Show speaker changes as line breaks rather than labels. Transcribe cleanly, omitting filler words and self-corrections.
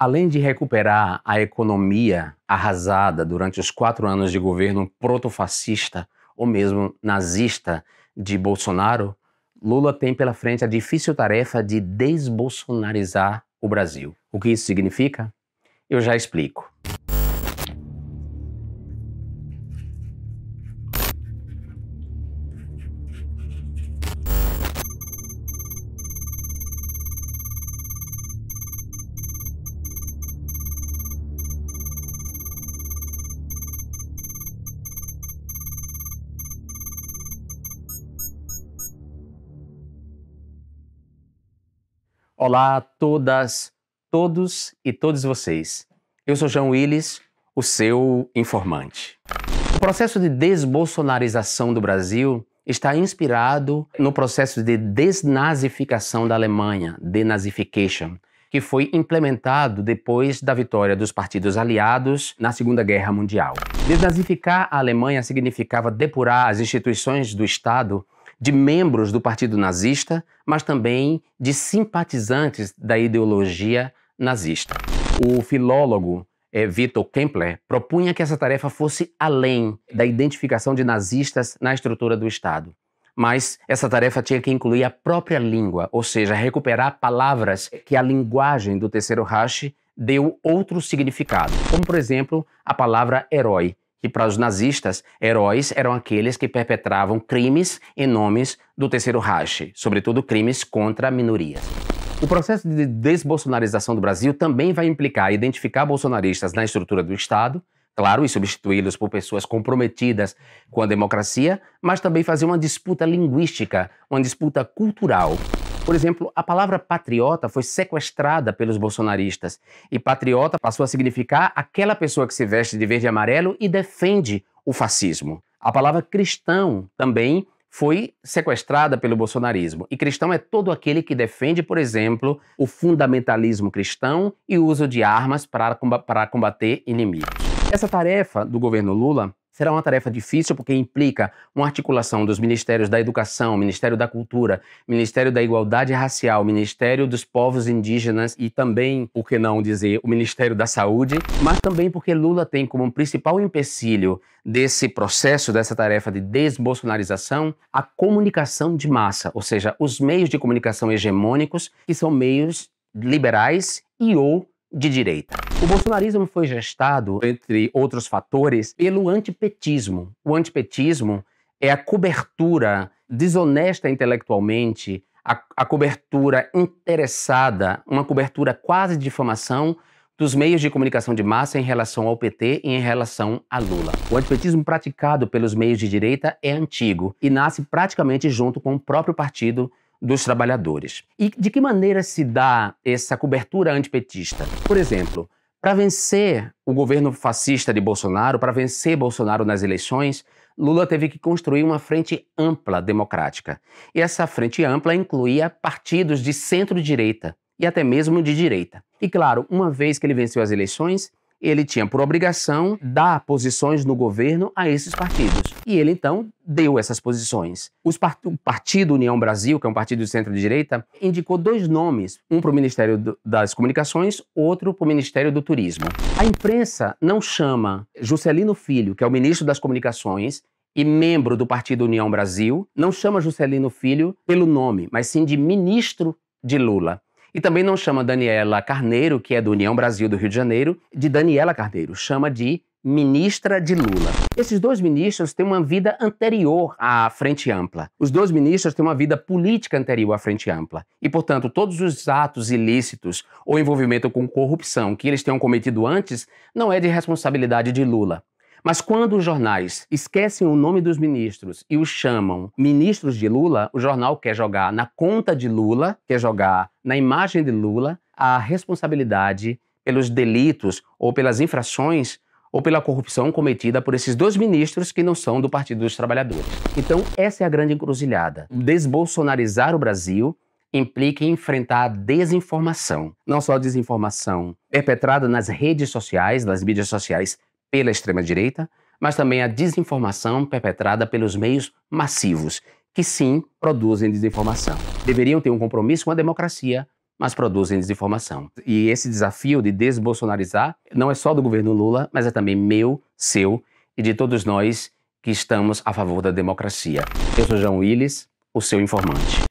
Além de recuperar a economia arrasada durante os 4 anos de governo protofascista ou mesmo nazista de Bolsonaro, Lula tem pela frente a difícil tarefa de desbolsonarizar o Brasil. O que isso significa? Eu já explico. Olá a todas, todos e todos vocês. Eu sou João Willis, o seu informante. O processo de desbolsonarização do Brasil está inspirado no processo de desnazificação da Alemanha, denazification, que foi implementado depois da vitória dos partidos aliados na Segunda Guerra Mundial. Desnazificar a Alemanha significava depurar as instituições do Estado de membros do Partido Nazista, mas também de simpatizantes da ideologia nazista. O filólogo Victor Kempler propunha que essa tarefa fosse além da identificação de nazistas na estrutura do Estado. Mas essa tarefa tinha que incluir a própria língua, ou seja, recuperar palavras que a linguagem do Terceiro Reich deu outro significado, como por exemplo a palavra herói, que para os nazistas, heróis eram aqueles que perpetravam crimes em nomes do Terceiro Reich, sobretudo crimes contra minorias. O processo de desbolsonarização do Brasil também vai implicar identificar bolsonaristas na estrutura do Estado, claro, e substituí-los por pessoas comprometidas com a democracia, mas também fazer uma disputa linguística, uma disputa cultural. Por exemplo, a palavra patriota foi sequestrada pelos bolsonaristas e patriota passou a significar aquela pessoa que se veste de verde e amarelo e defende o fascismo. A palavra cristão também foi sequestrada pelo bolsonarismo. E cristão é todo aquele que defende, por exemplo, o fundamentalismo cristão e o uso de armas para combater inimigos. Essa tarefa do governo Lula será uma tarefa difícil porque implica uma articulação dos Ministérios da Educação, Ministério da Cultura, Ministério da Igualdade Racial, Ministério dos Povos Indígenas e também, por que não dizer, o Ministério da Saúde, mas também porque Lula tem como principal empecilho desse processo, dessa tarefa de desbolsonarização, a comunicação de massa, ou seja, os meios de comunicação hegemônicos, que são meios liberais e ou de direita. O bolsonarismo foi gestado, entre outros fatores, pelo antipetismo. O antipetismo é a cobertura desonesta intelectualmente, a cobertura interessada, uma cobertura quase de difamação dos meios de comunicação de massa em relação ao PT e em relação a Lula. O antipetismo praticado pelos meios de direita é antigo e nasce praticamente junto com o próprio Partido dos Trabalhadores. E de que maneira se dá essa cobertura antipetista? Por exemplo, para vencer o governo fascista de Bolsonaro, para vencer Bolsonaro nas eleições, Lula teve que construir uma frente ampla democrática. E essa frente ampla incluía partidos de centro-direita e até mesmo de direita. E claro, uma vez que ele venceu as eleições, ele tinha por obrigação dar posições no governo a esses partidos. E ele, então, deu essas posições. O Partido União Brasil, que é um partido de centro-direita, indicou 2 nomes, um para o Ministério das Comunicações, outro para o Ministério do Turismo. A imprensa não chama Juscelino Filho, que é o ministro das Comunicações e membro do Partido União Brasil, não chama Juscelino Filho pelo nome, mas sim de ministro de Lula. E também não chama Daniela Carneiro, que é do União Brasil do Rio de Janeiro, de Daniela Carneiro, chama de ministra de Lula. Esses 2 ministros têm uma vida anterior à Frente Ampla. Os 2 ministros têm uma vida política anterior à Frente Ampla. E, portanto, todos os atos ilícitos ou envolvimento com corrupção que eles tenham cometido antes não é de responsabilidade de Lula. Mas quando os jornais esquecem o nome dos ministros e os chamam ministros de Lula, o jornal quer jogar na conta de Lula, quer jogar na imagem de Lula a responsabilidade pelos delitos ou pelas infrações ou pela corrupção cometida por esses 2 ministros que não são do Partido dos Trabalhadores. Então, essa é a grande encruzilhada. Desbolsonarizar o Brasil implica em enfrentar a desinformação. Não só a desinformação perpetrada nas redes sociais, nas mídias sociais, pela extrema-direita, mas também a desinformação perpetrada pelos meios massivos, que sim produzem desinformação. Deveriam ter um compromisso com a democracia, mas produzem desinformação. E esse desafio de desbolsonarizar não é só do governo Lula, mas é também meu, seu e de todos nós que estamos a favor da democracia. Eu sou João Willis, o seu informante.